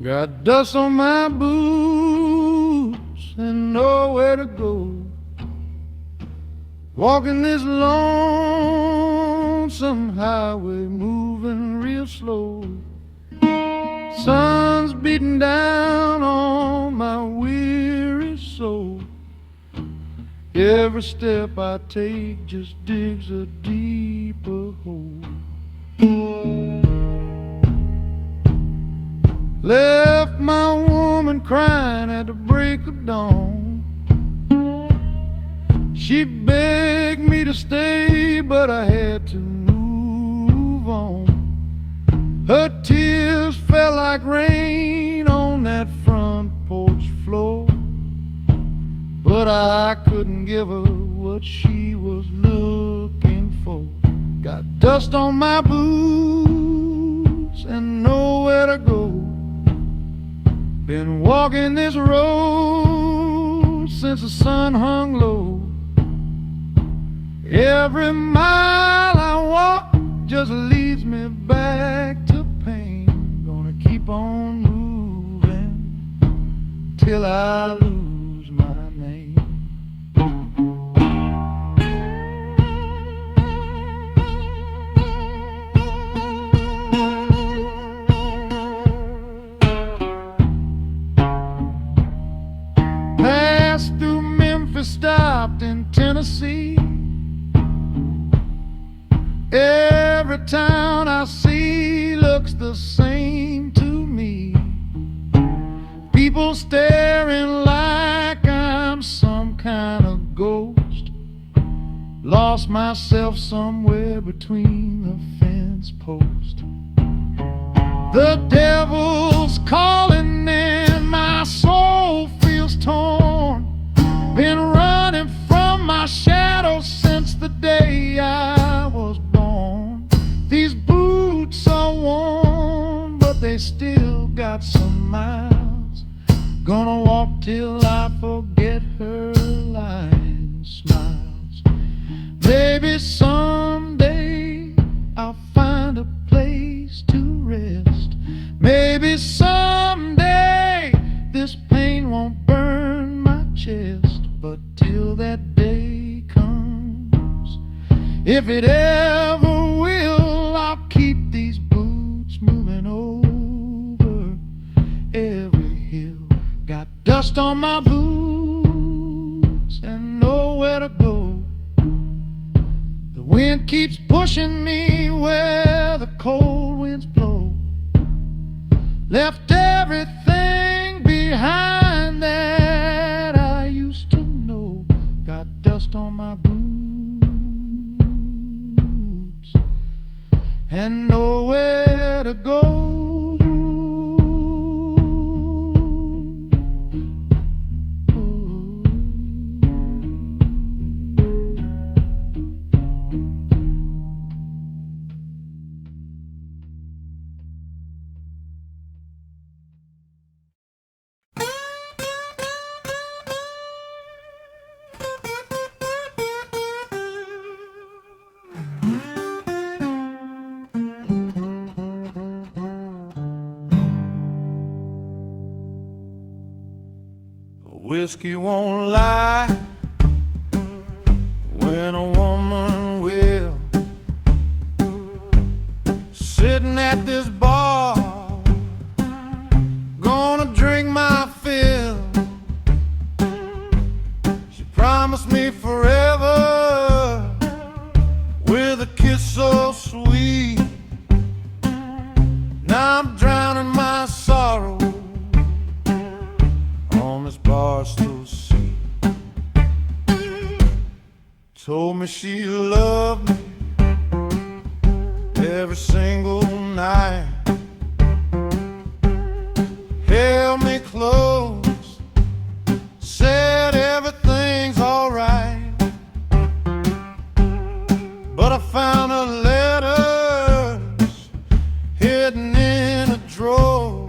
Got dust on my boots and nowhere to go. Walking this lonesome highway, moving real slow. Sun's beating down on my weary soul. Every step I take just digs a deeper hole. Left my woman crying at the break of dawn. She begged me to stay, but I had to move on. Her tears fell like rain on that front porch floor, but I couldn't give her what she was looking for. Got dust on my boots and nowhere to go. Been walking this road since the sun hung low. Every mile I walk just leads me back to pain. Gonna keep on moving till I lose my name. Passed through Memphis, stopped in Tennessee. Every town I see looks the same to me. People staring like I'm some kind of ghost. Lost myself somewhere between the fence posts. The devil's calling and my soul feels torn. Been running from my shadow since the day I was born. These boots are worn, but they still got some miles. Gonna walk till I forget her lying smiles. Maybe someday I'll find a place to rest. Maybe someday this pain won't burn my chest. But till that day comes, if it ever will, I'll keep these boots moving over every hill. Got dust on my boots and nowhere to go. The wind keeps pushing me where the cold winds blow. Left everything behind that I used to know. Got dust on my boots and nowhere to go. Whiskey won't lie when a woman will. Sitting at this bar, gonna drink my fill. She promised me forever with a kiss so sweet. Now I'm drowning my sorrow on this bar stool seat. Told me she loved me every single night. Held me close, said everything's alright. But I found her letters hidden in a drawer.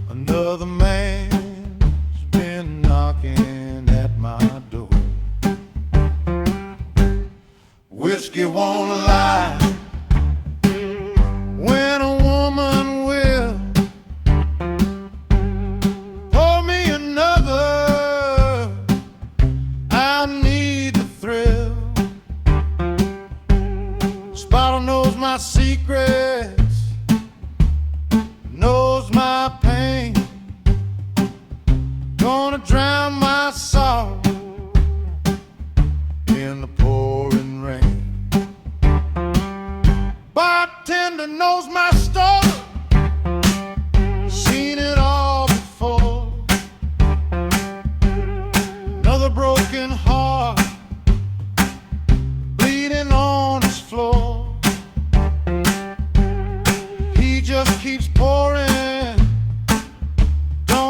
Another man's been knocking at my door. Whiskey won't lie when a woman will.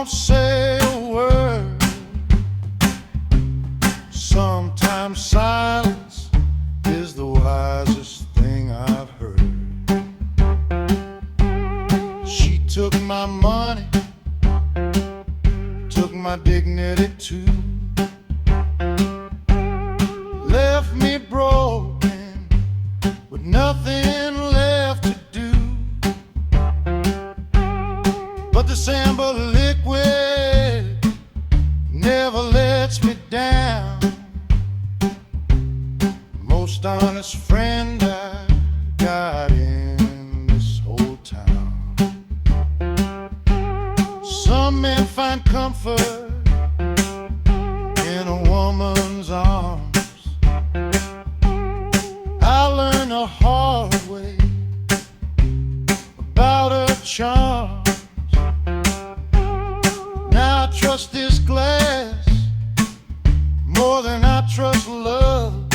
won't say a word. Sometimes silence is the wisest thing I've heard. She took my money, took my dignity too, left me broken with nothing left to do. But this amber liquid never lets me down. Most honest friend I got in this whole town. Some men find comfort in a woman's arms. I learned the hard way about her charms. Now I trust this glass more than I trust love.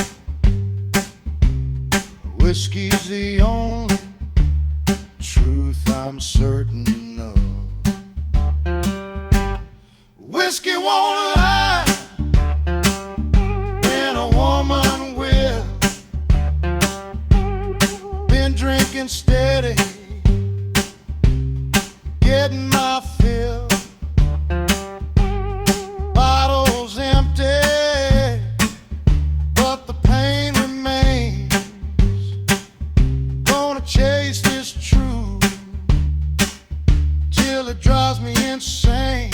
Whiskey's the only truth I'm certain of. Whiskey won't lie when a woman will. Been drinking steady, getting my fill. Bottles empty, but the pain remains. Gonna chase this truth till it drives me insane.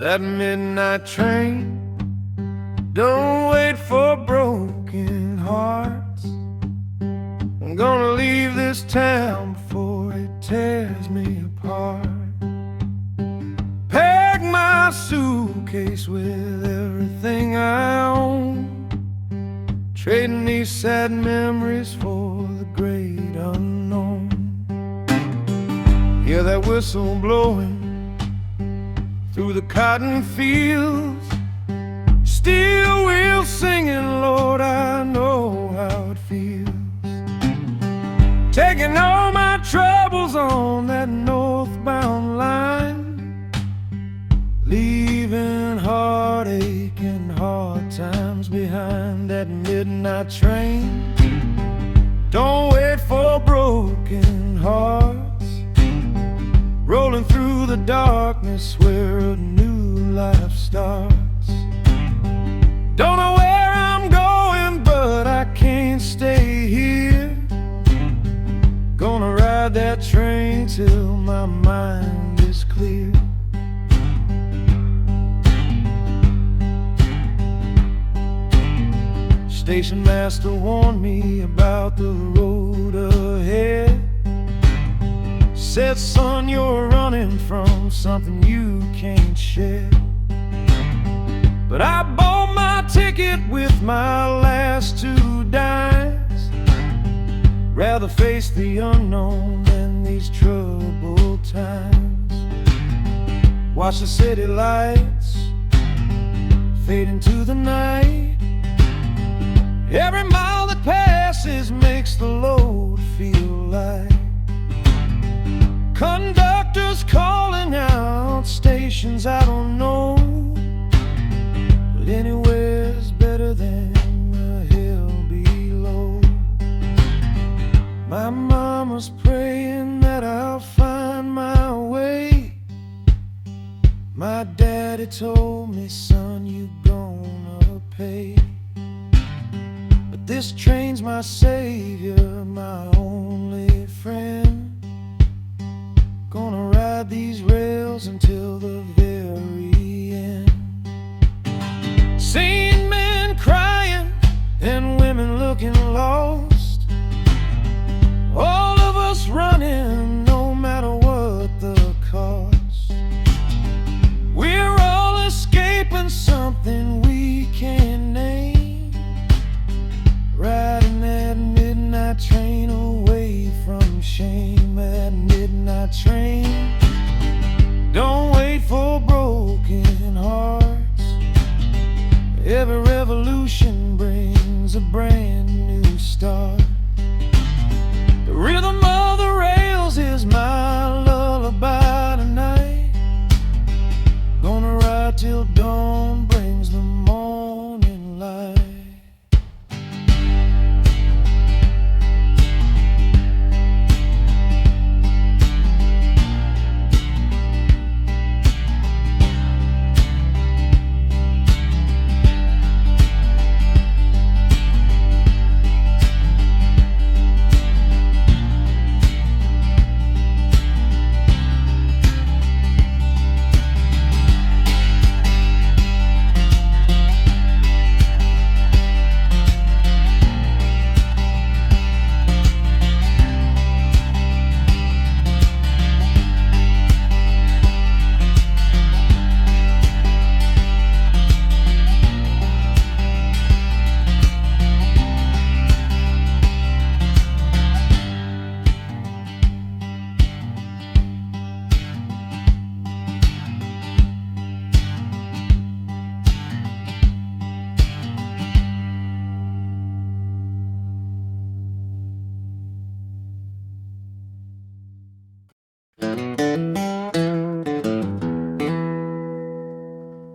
That midnight train don't wait for broken hearts. I'm gonna leave this town before it tears me apart. Pack my suitcase with everything I own, trading these sad memories for the great unknown. Hear that whistle blowing through the cotton fields, steel wheels singing, Lord, I know how it feels. Taking all my troubles on that northbound line, leaving heartache and hard times behind. That midnight train don't wait for broken hearts, rolling through the darkness where a new life starts. Don't know where I'm going, but I can't stay here. Gonna ride that train till my mind is clear. Station master warned me about the road ahead. Said, son, you're running from something you can't shed. But I bought my ticket with my last 2 dimes. Rather face the unknown than these troubled times. Watch the city lights fade into the night. Every mile that passes makes the load feel light. Conductors calling out stations I don't know, but anywhere's better than the hill below. My mama's praying that I'll find my way. My daddy told me, son, you gonna pay. But this train's my savior, my only friend. Gonna ride these rails until the very end. Seen men crying and women looking lost, all of us running no matter what the cost. We're all escaping something we can't name, riding that midnight train away from shame. That midnight train don't wait for broken hearts. Every revolution brings a brand new start. The rhythm of the rails is my lullaby tonight. Gonna ride till dawn brings the morning light.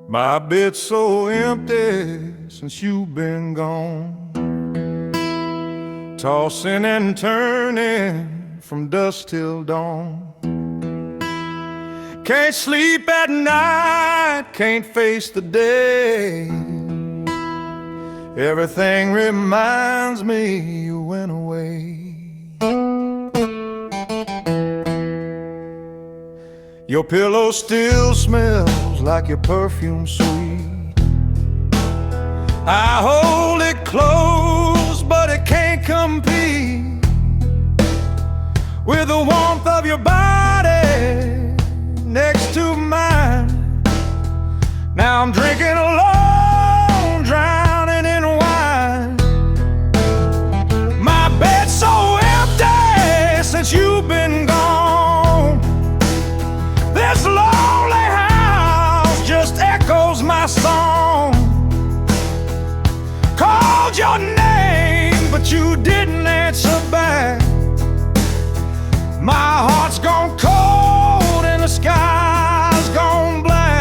My bed's so empty since you've been gone, tossing and turning from dusk till dawn. Can't sleep at night, can't face the day. Everything reminds me you went away. Your pillow still smells like your perfume sweet. I hold it close, but it can't compete with the warmth of your body next to mine. Now I'm drinking alone, drowning in wine. My bed's so empty since you've been gone. This lonely house just echoes my song. Called your name, but you didn't answer back. My heart's gone cold and the sky's gone black.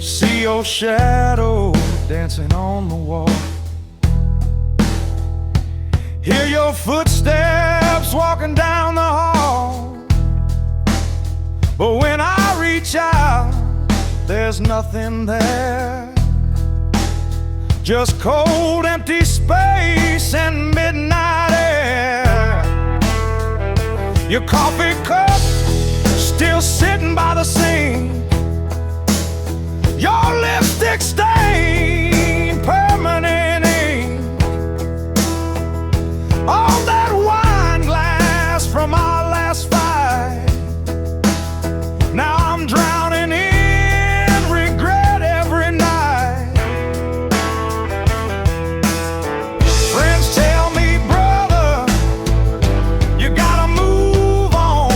See your shadow dancing on the wall. Hear your footsteps walking down the hall. But when I reach out, there's nothing there. Just cold, empty space and midnight air. Your coffee cup still sitting by the sink. Your lipstick stain, permanent ink. On that wine glass from our last fight. Now I'm drowning in regret every night. Friends tell me, brother, you gotta move on.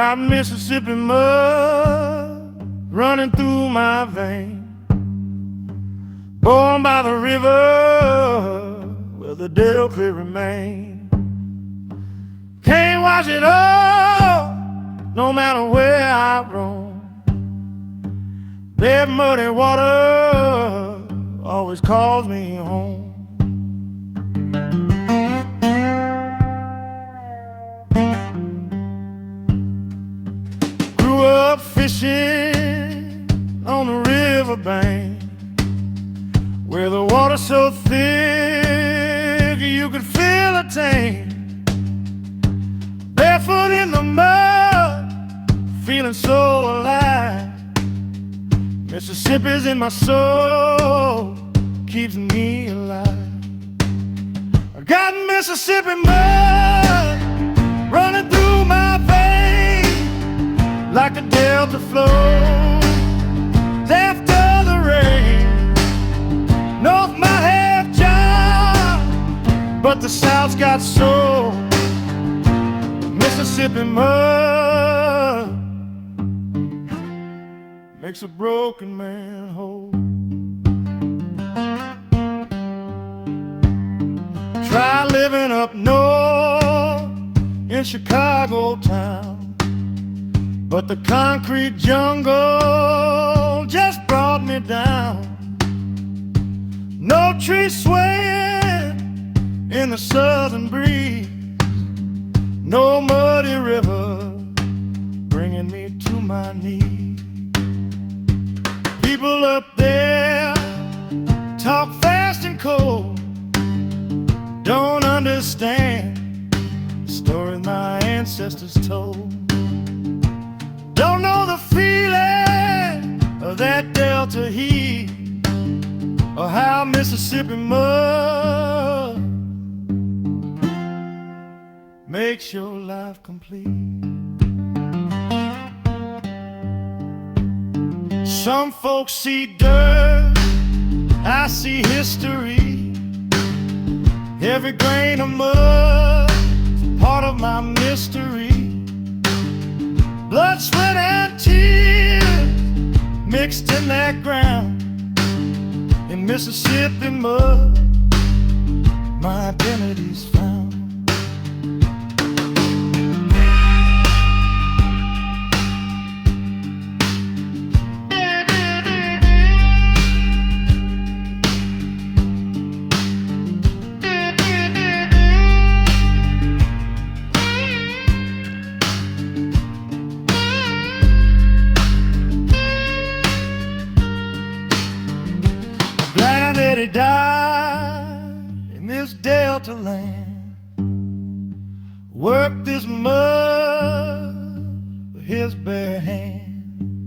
Got Mississippi mud running through my veins, born by the river where the Delaware remains. Can't wash it all, no matter where I roam. That muddy water always calls me home. Grew up fishing on the riverbank, where the water's so thick you could feel a tank. Barefoot in the mud, feeling so alive. Mississippi's in my soul, keeps me alive. I got Mississippi mud running through my veins, like a delta flows after the rain. North might have job, but the South's got soul. Mississippi mud makes a broken man whole. Try living up north in Chicago town, but the concrete jungle just brought me down. No trees swaying in the southern breeze, no muddy river bringing me to my knees. People up there talk fast and cold, don't understand the story my ancestors told. Don't know the feeling of that delta heat, or how Mississippi mud makes your life complete. Some folks see dirt, I see history. Every grain of mud is part of my mystery. Blood, sweat, and tears mixed in that ground. In Mississippi mud, my identity's found. He died in this delta land, worked this mud with his bare hand.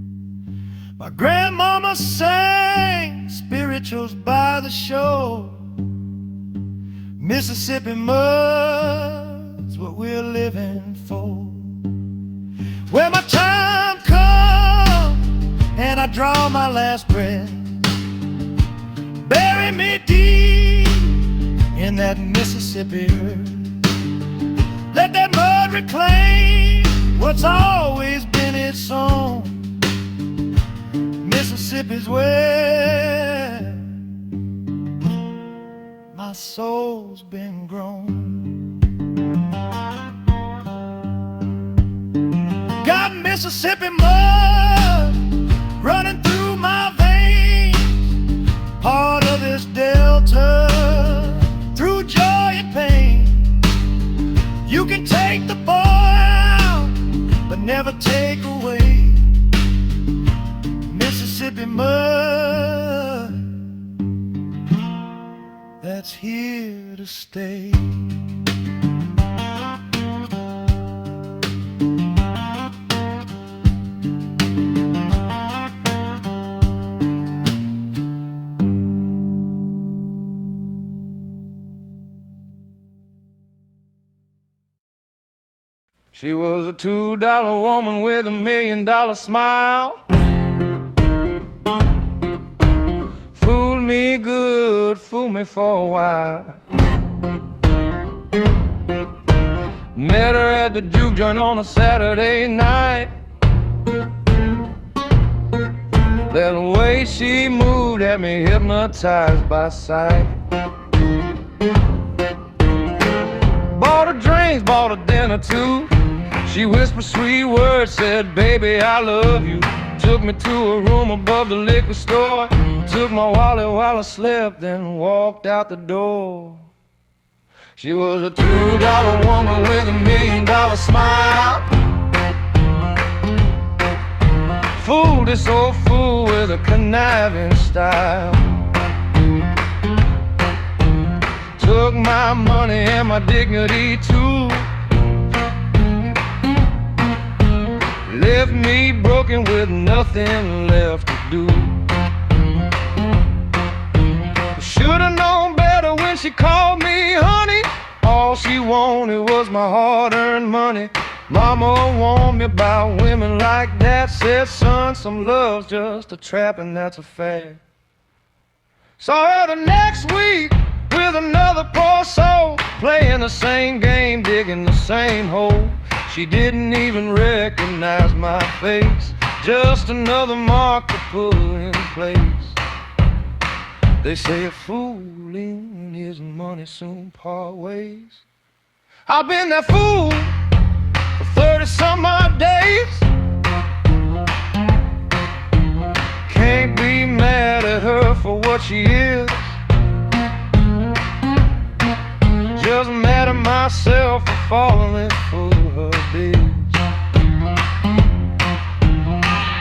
My grandmama sang spirituals by the shore. Mississippi mud's what we're living for. When my time comes and I draw my last breath, bury me deep in that Mississippi earth. Let that mud reclaim what's always been its own. Mississippi's where my soul's been grown. Got Mississippi mud running through my veins, part of this delta, through joy and pain. You can take the boy out, but never take away Mississippi mud that's here to stay. She was a $2 woman with $1 million smile. Fooled me good, fooled me for a while. Met her at the juke joint on a Saturday night. The way she moved had me hypnotized by sight. Bought her drinks, bought her dinner too. She whispered sweet words, said, baby, I love you. Took me to a room above the liquor store. Took my wallet while I slept, then walked out the door. She was a $2 woman with $1 million smile. Fool, this old fool with a conniving style. Took my money and my dignity too. Left me broken with nothing left to do. Should've known better when she called me honey. All she wanted was my hard-earned money. Mama warned me about women like that. Said, son, some love's just a trap and that's a fad. Saw her the next week with another poor soul, playing the same game, digging the same hole. She didn't even recognize my face, just another mark to put in place. They say a fool and his money soon part ways. I've been that fool for 30-some odd days. Can't be mad at her for what she is. Just mad at myself for falling for her biz.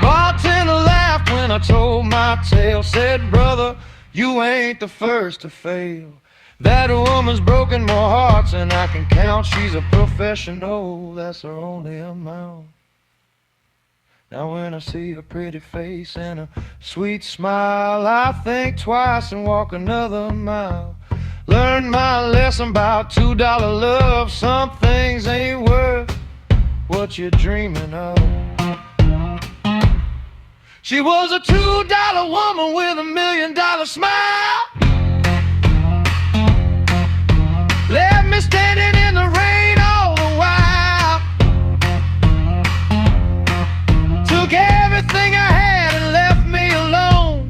Bartender laughed when I told my tale. Said, brother, you ain't the first to fail. That woman's broken more hearts than I can count. She's a professional, that's her only amount. Now when I see her pretty face and a sweet smile, I think twice and walk another mile. Learned my lesson about $2 love. Some things ain't worth what you're dreaming of. She was a $2 woman with $1 million smile. Left me standing in the rain all the while. Took everything I had and left me alone.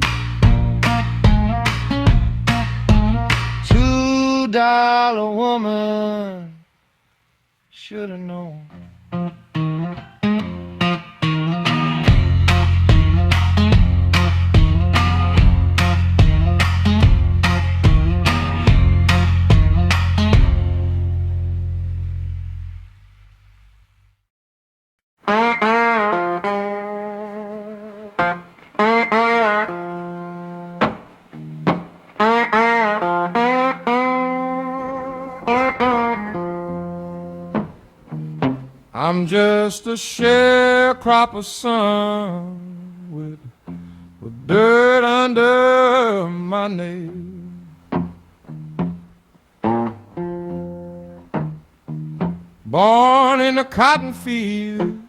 $2 woman, should've known. I'm just a sharecropper son with dirt under my nails. Born in a cotton field,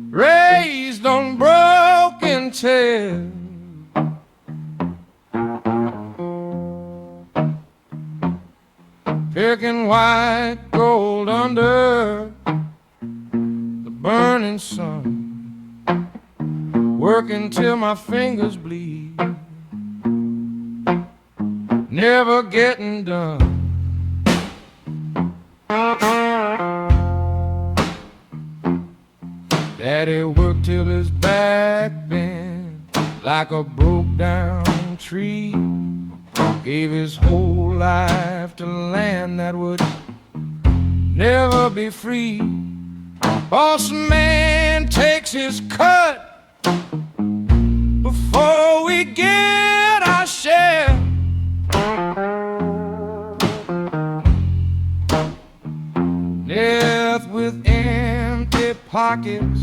raised on broken tails. Picking white gold under the burning sun, working till my fingers bleed, never getting done. Daddy worked till his back bent like a broke down tree. Gave his whole life to land that would never be free. Boss man takes his cut before we get our share. Death with empty pockets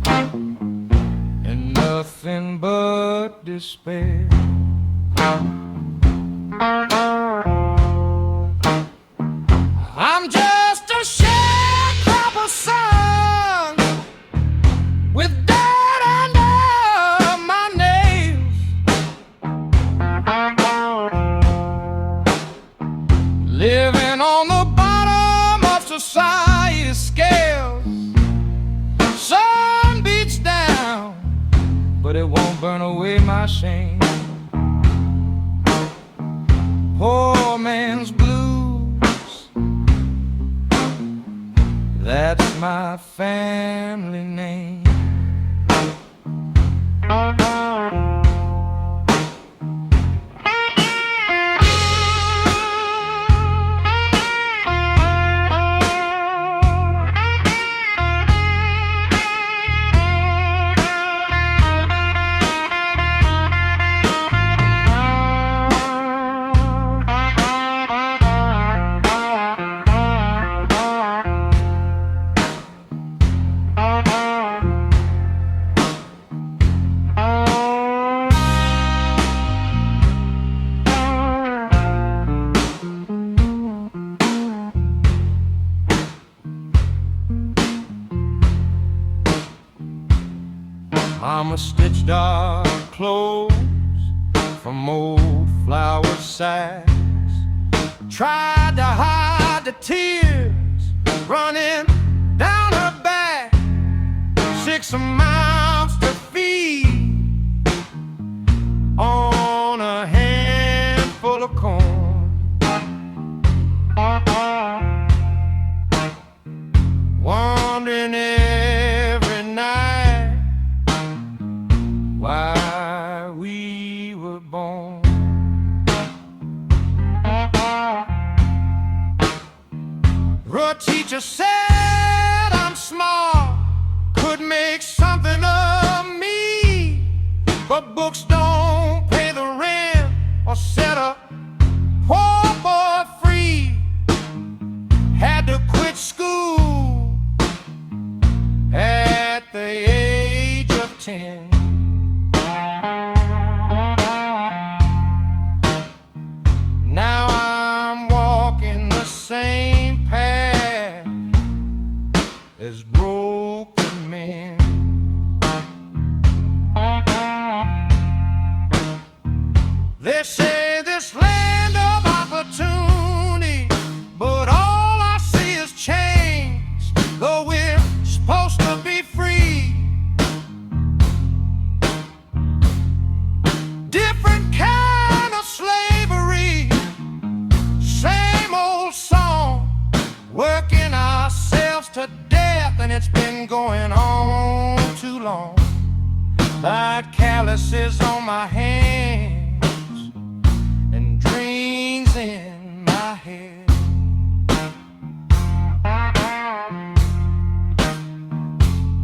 and nothing but despair. I'm just a sharecropper son with dirt under my nails. Living on the bottom but it won't burn away my shame. Poor man's blues, that's my family name. Mama stitched our clothes from old flour sacks, tried to hide the tears running down her back. 6 mouths to feed on a handful of corn. Wondering every night why we were born. Her teacher said I'm smart, could make something of me, but books don't pay the rent or set a poor boy free. Had to quit school at the age of 10. Now I'm walking the same path as broken men. They say this land of opportunity, but all I see is change, though we're supposed to be free. Different kind of slavery, same old song, working ourselves to death, and it's been going on too long. Like calluses on my hands and dreams in my head.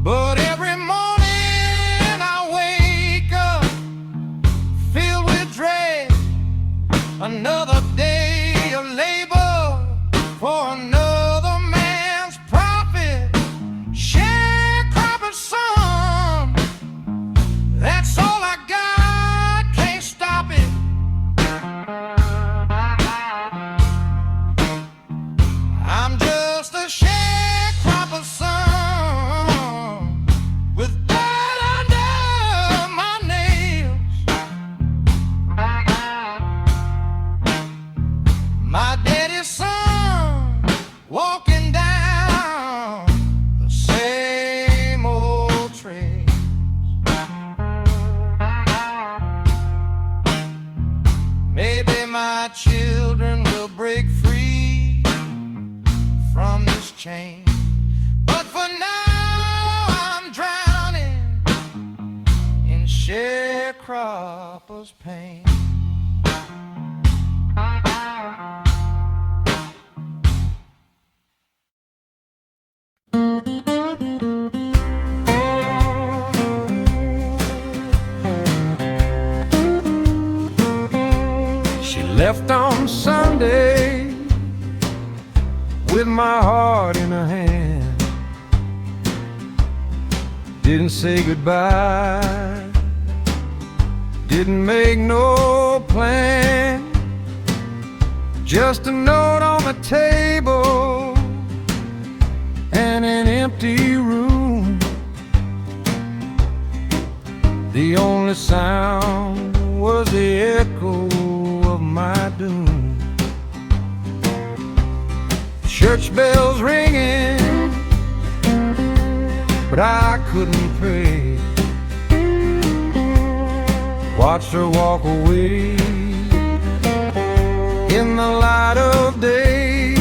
But every morning I wake up filled with dread. Another day of labor for another man's profit. Sharecropper's son, that's all I got, can't stop it. I'm just a sharecropper's son with dirt under my nails. My daddy's son walking down the same old trail. Maybe my children will break free from this chain, but for now I'm drowning in sharecropper's pain. She left on Sunday with my heart in her hand. Didn't say goodbye, didn't make no plan. Just a note on the table and an empty room. The only sound was the echo of my doom. Church bells ringing, but I couldn't pray. watched her walk away in the light of day.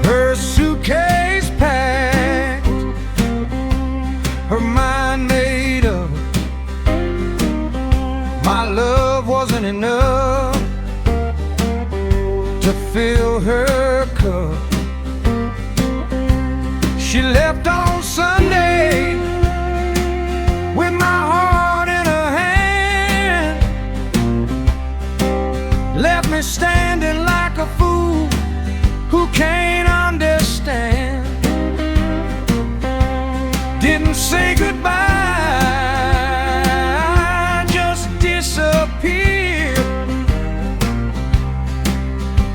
Her suitcase packed, her mind made up. My love wasn't enough to fill her cup. She left on Sunday with my heart in her hand, left me standing like a fool who can't understand. Didn't say goodbye, just disappeared.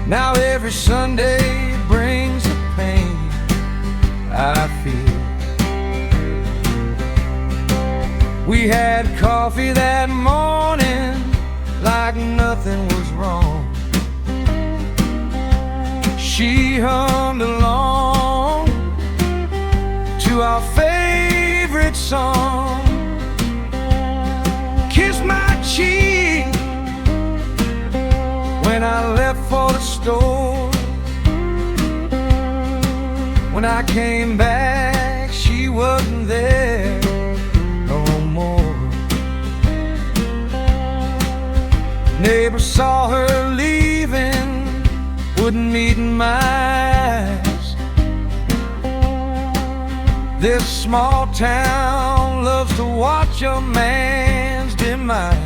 Now every Sunday brings the pain I feel. We had coffee that morning like nothing was wrong. She hummed along to our favorite song. Kissed my cheek when I left for the store. When I came back, she wasn't there no more. Neighbors saw her leaving, wouldn't meet in my eyes. This small town loves to watch a man's demise.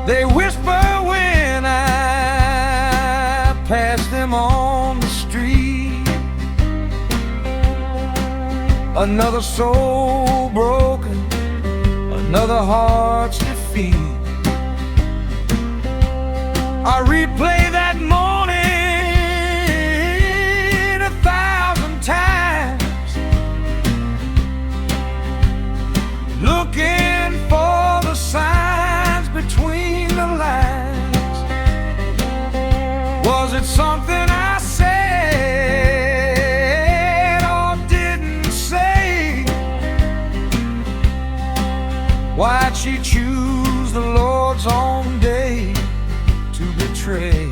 They whisper when I pass them on the street. Another soul broken, another heart's defeat. I replay that morning 1,000 times, looking for the signs between the lines. Was it something I said or didn't say? Why'd she choose the Lord's own day to betray?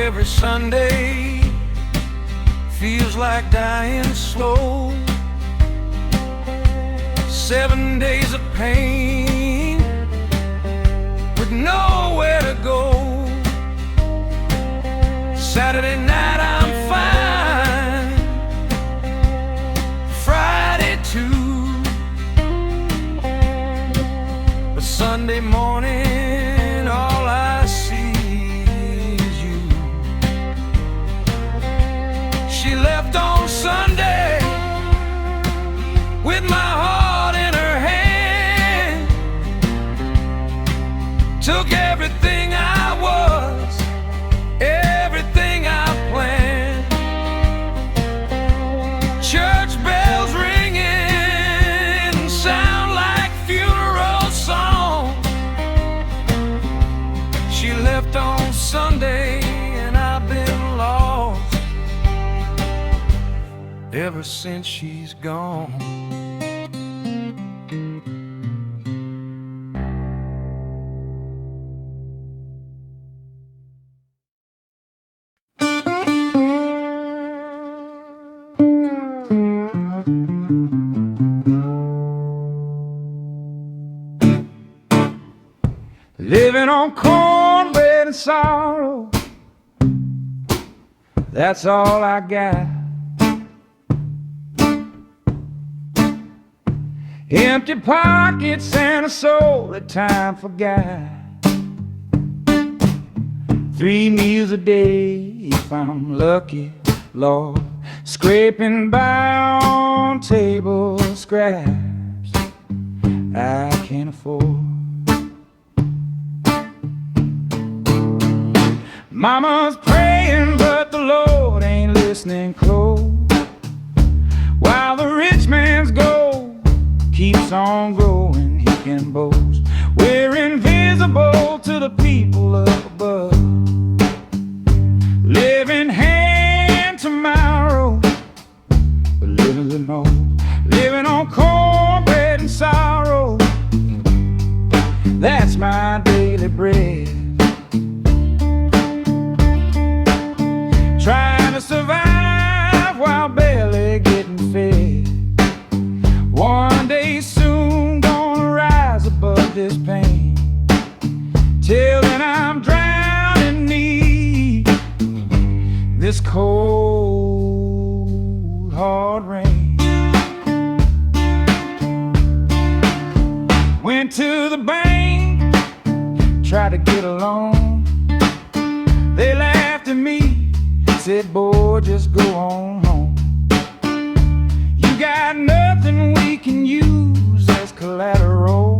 Every Sunday feels like dying slow. 7 days of pain with nowhere to go. Saturday night I'm fine, Friday too, but Sunday morning all I see. She left on Sunday with my heart in her hand, took everything I was, everything I planned. Church bells ringing sound like funeral songs. She left on Sunday and I've been lost ever since she's gone. Living on cornbread and sorrow, that's all I got. Empty pockets and a soul that time forgot. 3 meals a day if I'm lucky, Lord, scraping by on table scraps I can't afford. Mama's praying but the Lord ain't listening close, while the rich man's gold keeps on growing. He can boast we're invisible to the people up above, living hand to mouth, but living on cornbread and sorrow. That's my daily bread. Trying to survive while barely getting fed. One day soon gonna rise above this pain. Till then I'm drowning beneath this cold, hard rain. Went to the bank, tried to get a loan. They laughed at me, said, boy, just go on home. You got nothing we can use as collateral.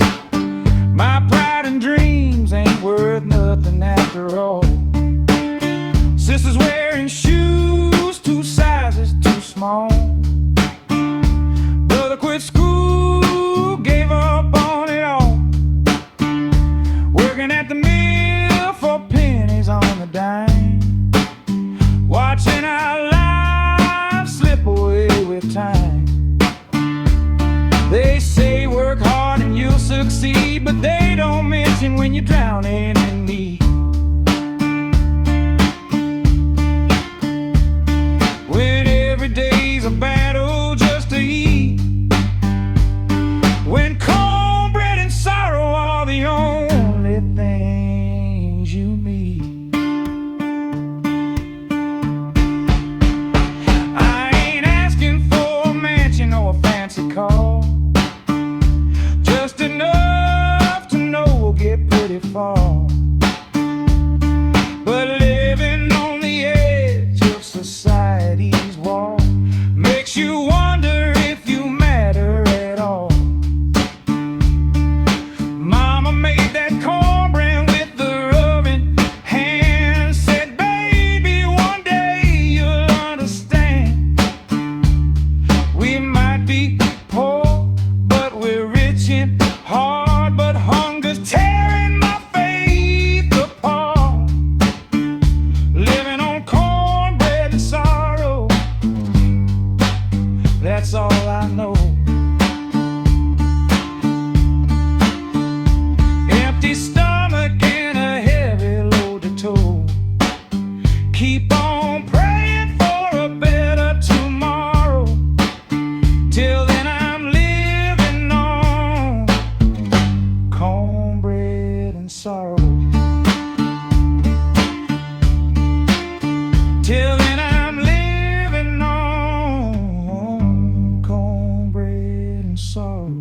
My pride and dreams ain't worth nothing after all. Sister's wearing shoes 2 sizes too small. Brother quit school, gave up on it all. Working at the mill for pennies on the dime, watching our lives slip away with time. They say work hard and you'll succeed, but they don't mention when you're drowning in need. When every day's a battle just to eat, when cornbread and sorrow are the only things you meet. I ain't asking for a mansion or a fancy car, just enough to know we'll get pretty far. But living on the edge of society's wall makes you wonder if you matter at all. Mama made that cornbread with the loving hand, said, baby, one day you'll understand. We might be poor, but we're rich in heart, but hunger's tearing my faith apart. Living on cornbread and sorrow, that's all I know. Empty stomach and a heavy load to tow. Keep on praying for a better tomorrow. Till then I'm living on cornbread and sorrow. Till then I'm living on cornbread and sorrow.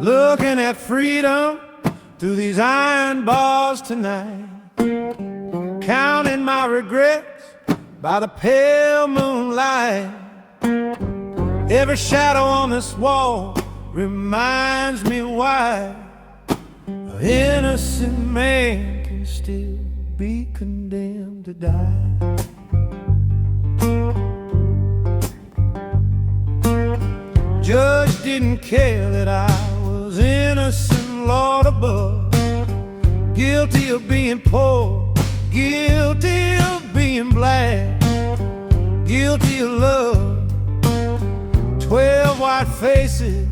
Looking at freedom through these iron bars tonight, counting my regrets by the pale moonlight. Every shadow on this wall reminds me why an innocent man can still be condemned to die. Judge didn't care that I was innocent, Lord above. Guilty of being poor, guilty of being black, guilty of love. 12 white faces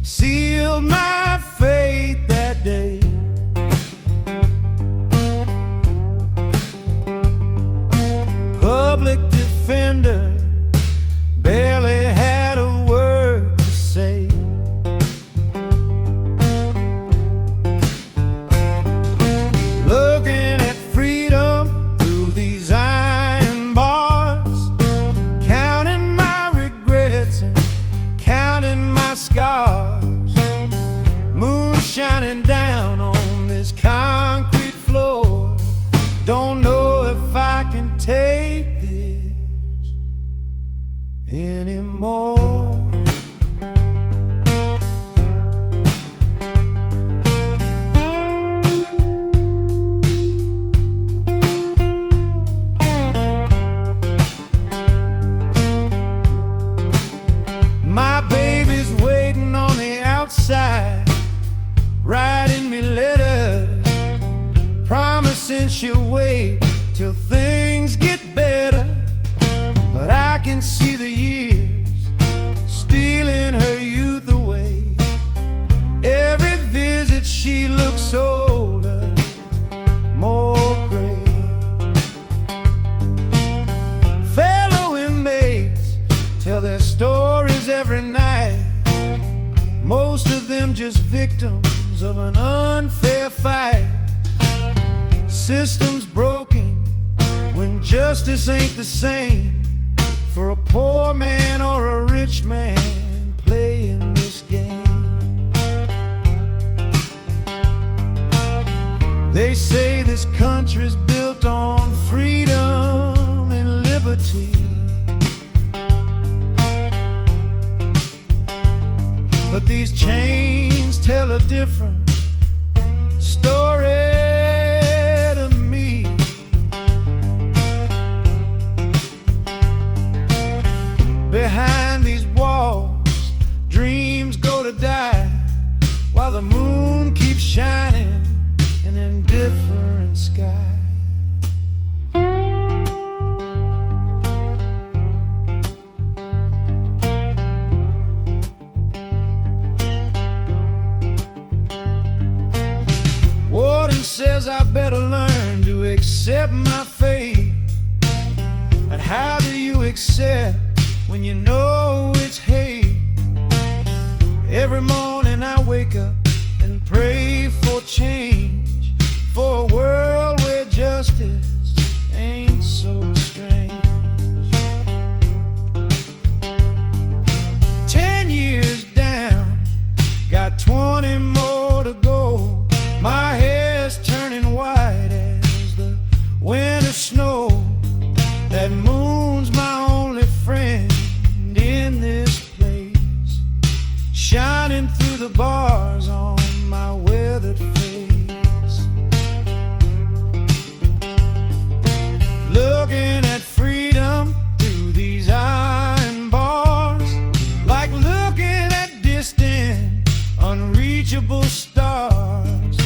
sealed my fate that day. Public defender anymore. My baby's waiting on the outside, writing me letters, promising she'll wait till things get better. But I can see the years stealing her youth away. Every visit she looks older, more gray. Fellow inmates tell their stories every night, most of them just victims of an unfair fight. System's broken when justice ain't the same for a poor man or a rich man playing this game. They say this country's built on freedom and liberty, but these chains tell a different story to me. Behind these walls, dreams go to die, while the moon keeps shining in an indifferent sky. Warden says I better learn to accept my fate. But how do you accept when you know it's hate? Every morning I wake up and pray for change, for a world where justice ain't so strange. 10 years down, got 20 more to go. My hair's turning white as the winter snow. That moon's my only friend in this place, shining through the bars on my weathered face. Looking at freedom through these iron bars, like looking at distant, unreachable stars.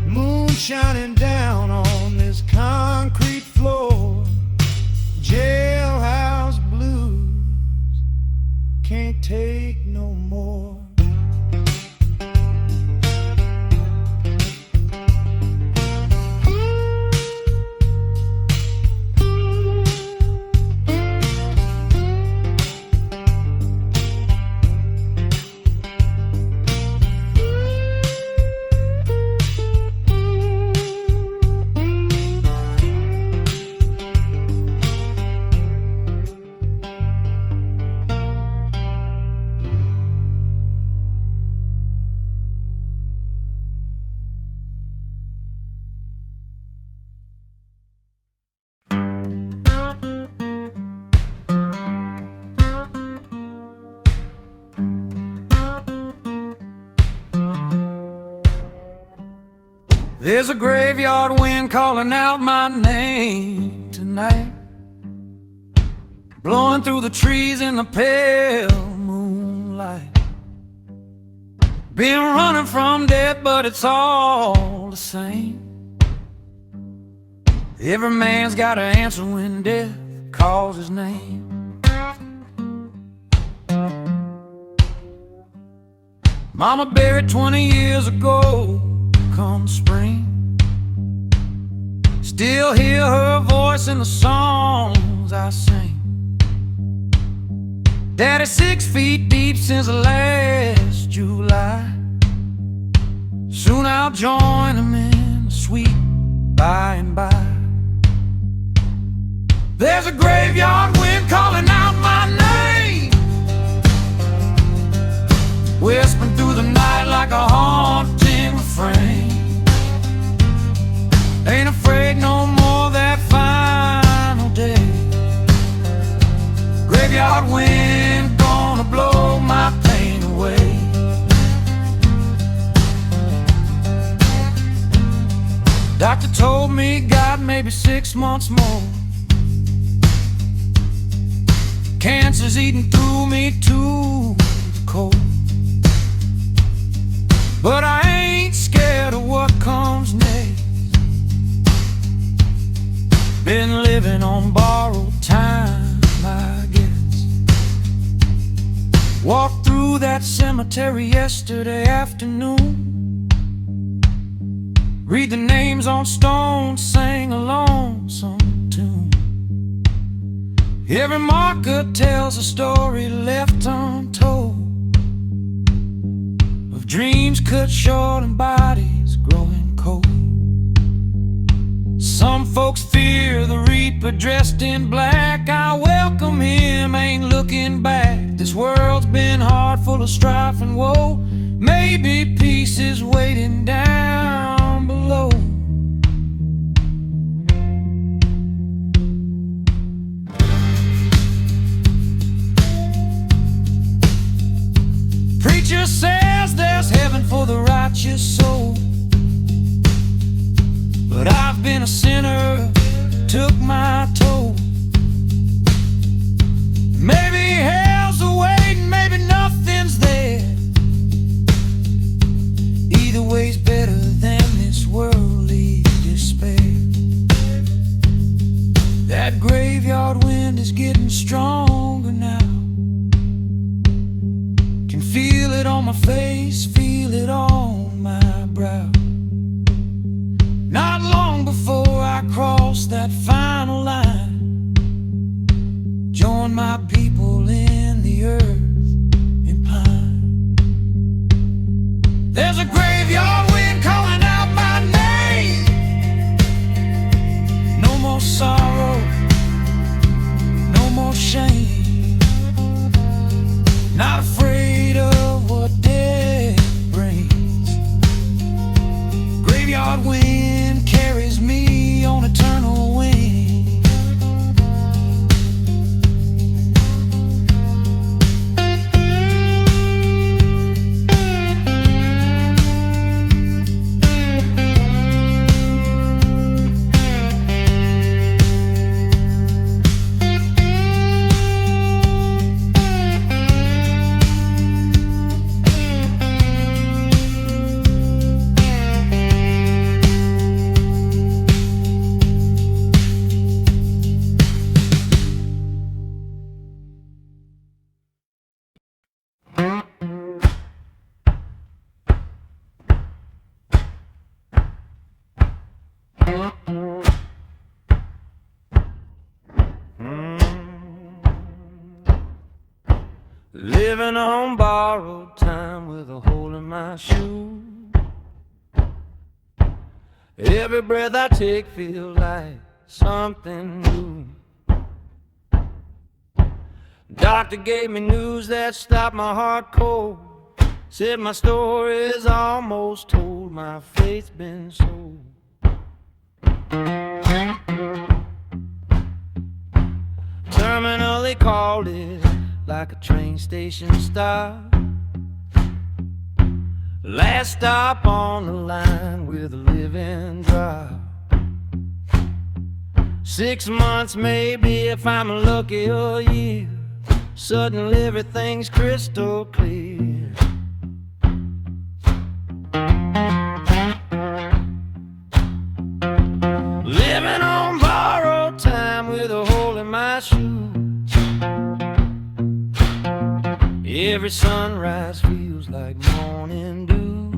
Moon shining down on this concrete floor. Jailhouse blues can't take no more. There's a graveyard wind calling out my name tonight, blowing through the trees in the pale moonlight. Been running from death, but it's all the same. Every man's got to answer when death calls his name. Mama buried 20 years ago, come spring. Still hear her voice in the songs I sing. Daddy's 6 feet deep since last July. Soon I'll join him in the sweet by and by. There's a graveyard wind calling out my name, whispering through the night like a haunting refrain. Ain't afraid no more that final day. Graveyard graveyard wind gonna blow my pain away. Doctor told me got maybe 6 months more. Cancer's eating through me to the core. But I ain't scared of what comes next. Been living on borrowed time, I guess. Walked through that cemetery yesterday afternoon. Read the names on stones, sang a lonesome tune. Every marker tells a story left untold, of dreams cut short and bodies growing cold. Some folks fear the reaper dressed in black. I welcome him, ain't looking back. This world's been hard, full of strife and woe. Maybe peace is waiting down below. Preacher says there's heaven for the righteous soul, but I've been a sinner, took my toll. Maybe hell's awaiting, maybe nothing's there. Either way's better than this worldly despair. That graveyard wind is getting stronger now. Can feel it on my face, feel it on my brow. Not long before I cross that final line, join my people in the earth and pine. There's a graveyard wind calling out my name. No more sorrow, no more shame. Not afraid of what death brings. Graveyard wind carries me on eternal wings. Living on borrowed time with a hole in my shoe. Every breath I take feels like something new. Doctor gave me news that stopped my heart cold. Said my story's almost told, my faith's been sold. Terminal, they called it, like a train station stop. Last stop on the line with a living drop. 6 months maybe if I'm lucky, a year. Suddenly everything's crystal clear. Living on borrowed time with a hole in my shoe. Every sunrise feels like morning dew.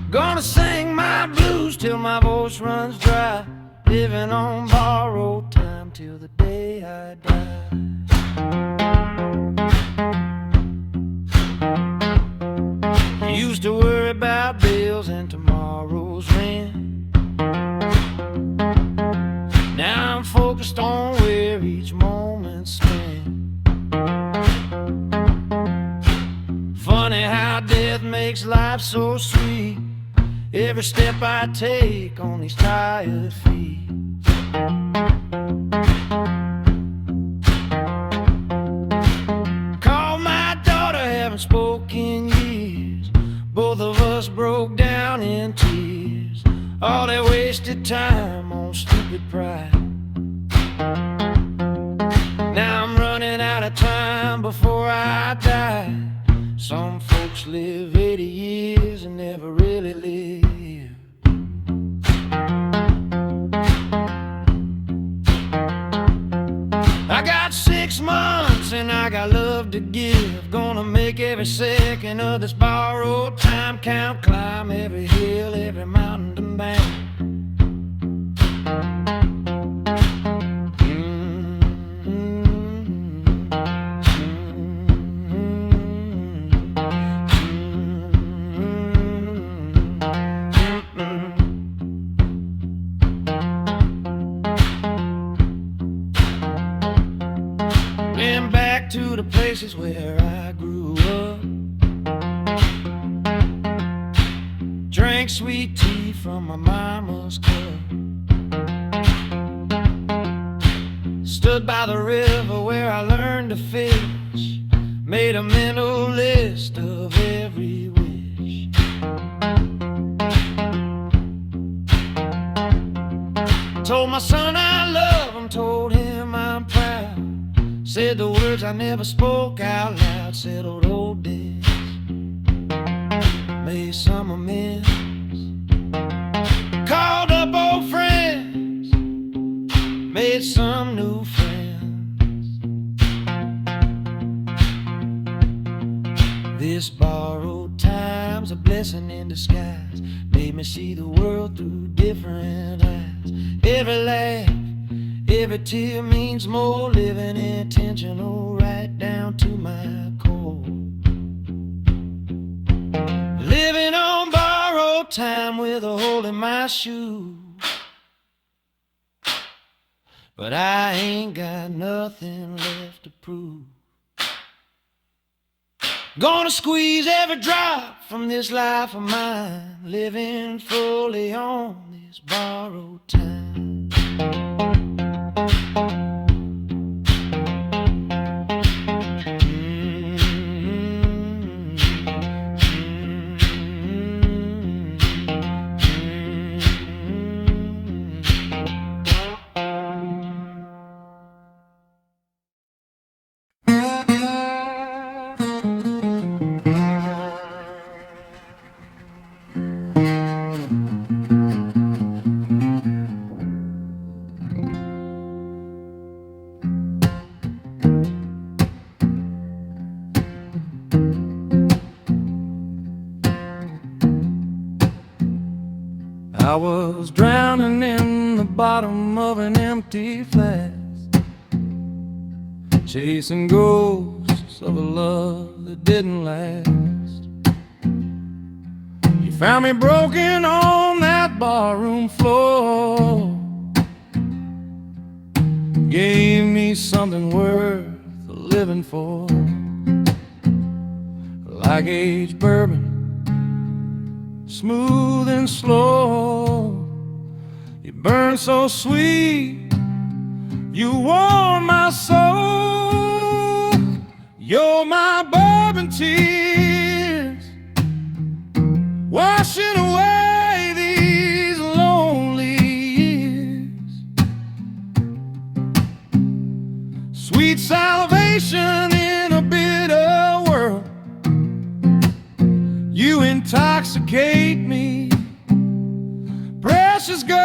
Gonna sing my blues till my voice runs dry. Living on borrowed time till the day I die. Used to worry about bills and tomorrow's rent. Now I'm focused on where each moment's spent. Funny how death makes life so sweet. Every step I take on these tired feet. spoke in years. Both of us broke down in tears. All that wasted time on stupid pride. Now I'm running out of time before I die. Some folks live 80 years and never really live. I got 6 months and I got love to give. Gonna make every second of this borrowed time count. Climb every hill, every mountain and bank. Been back to the places where I grew up. Drank sweet tea from my mama's cup. Stood by the river where I learned to fish. Made a mental list of every wish. Told my son I love him, told him I'm proud. Said the words I never spoke out loud. Settled old debts, made some amends. Called up old friends, made some new friends. This borrowed time's a blessing in disguise. Made me see the world through different eyes. Every laugh, every tear means more. Living intentional right down to my core. Living on borrowed time with a hole in my shoe. But I ain't got nothing left to prove. Gonna squeeze every drop from this life of mine. Living fully on this borrowed time. I was drowning in the bottom of an empty flask, chasing ghosts of a love that didn't last. You found me broken on that barroom floor, gave me something worth living for. Like aged bourbon, smooth and slow, you burn so sweet, you warm my soul. You're my bourbon tears, washing away these lonely years. Sweet salvation in a bitter world, you intoxicate me. Precious girl,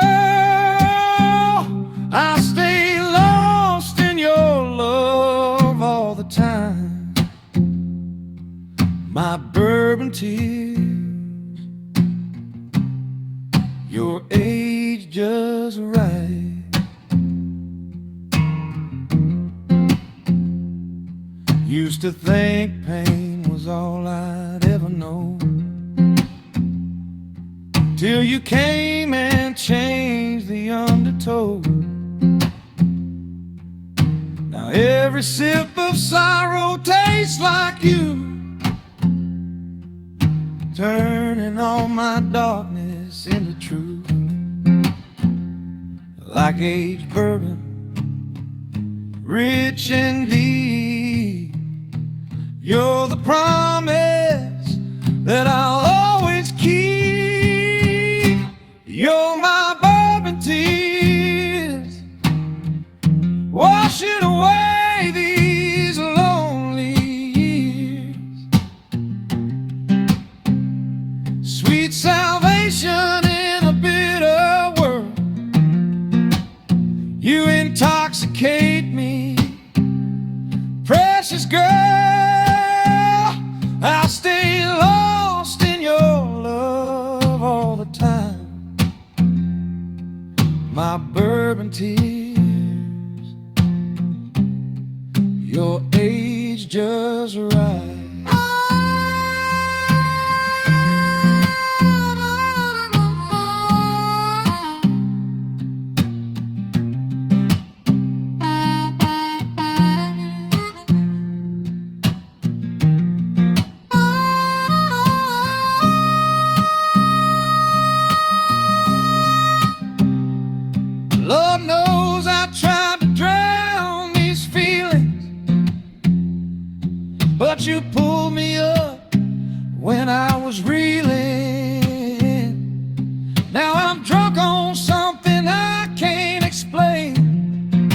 I'll stay lost in your love all the time. My bourbon tears, your age just right. Used to think pain was all I'd ever know, till you came and changed the undertow. Now every sip of sorrow tastes like you, turning all my darkness into truth. Like aged bourbon, rich and deep, You're the promise that I'll always keep. You're my bourbon tears, washing away these lonely years. Sweet salvation in a bitter world. You intoxicate me, precious girl. I'll stay lost in your love all the time. My bourbon tears, your age just right. Lord knows I tried to drown these feelings, but you pulled me up when I was reeling. Now I'm drunk on something I can't explain.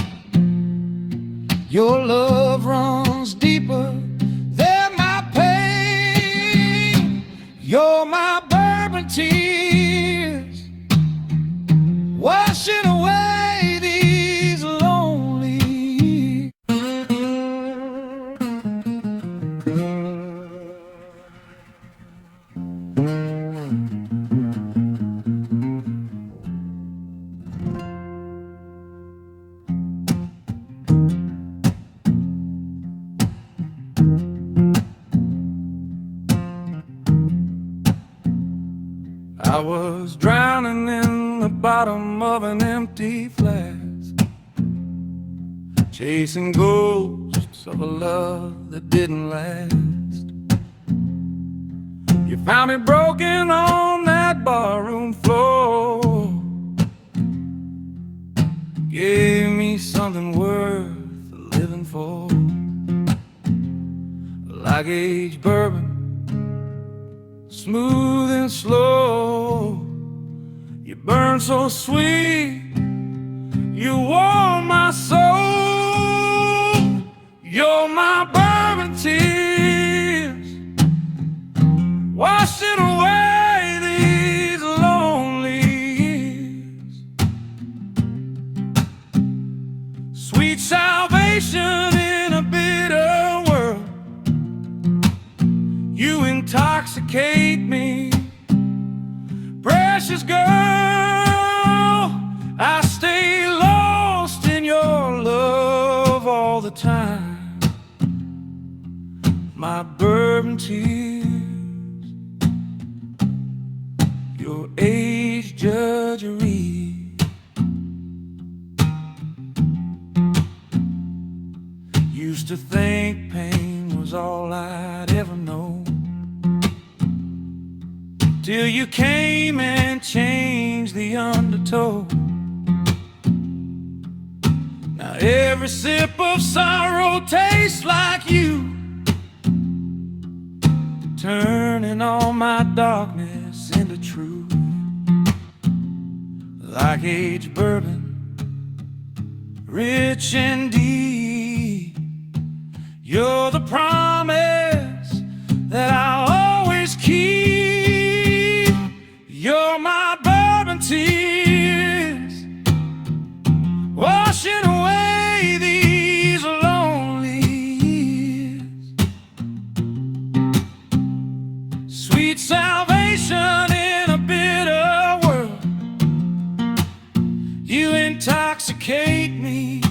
Your love runs deeper than my pain. You're my bourbon tears, washing away these lonely years. I was drowning in the bottom of an empty flask, chasing ghosts of a love that didn't last. You found me broken on that barroom floor, gave me something worth living for. Like aged bourbon, smooth and slow, you burn so sweet, you warm my soul. You're my bourbon tears, washing away these lonely years. Sweet salvation in a bitter world. You intoxicate me, precious girl. I stay lost in your love all the time. My bourbon tears, your age judgery. Used to think pain was all I'd ever know, till you came and changed the undertow. Now every sip of sorrow tastes like you, turning all my darkness into truth. Like aged bourbon, rich and deep, you're the promise that I'll always keep. You're my bourbon tears, washing away these lonely years. Sweet salvation in a bitter world. You intoxicate me,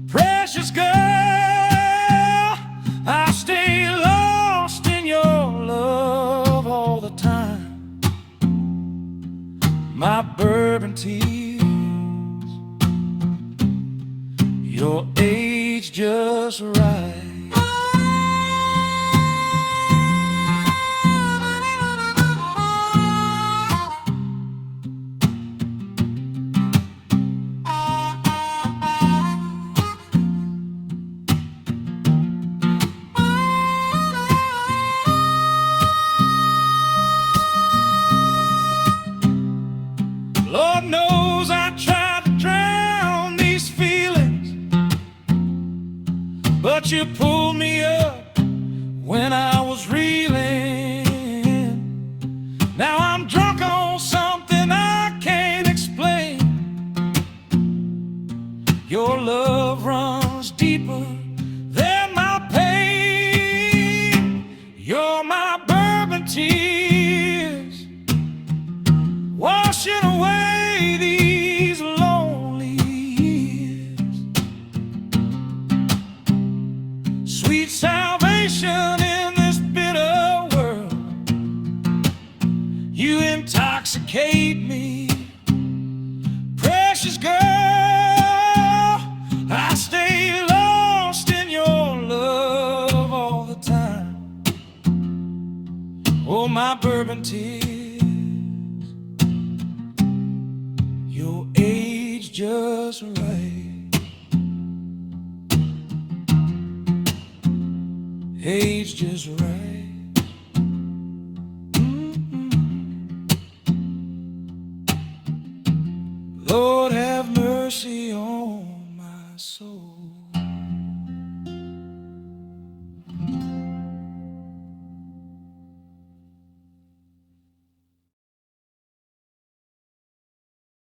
precious girl. I stay lost in your love all the time. My bourbon tears, your age just right. but you pulled me up when I was reeling. Now I'm drunk on something I can't explain. Your love runs deeper than my pain. You're my bourbon tears, washing away these lonely years. Sweet salvation in this bitter world, you intoxicate me. Precious girl, I stay lost in your love all the time. Oh, my bourbon tears, your age just right, age just right. Lord have mercy on my soul.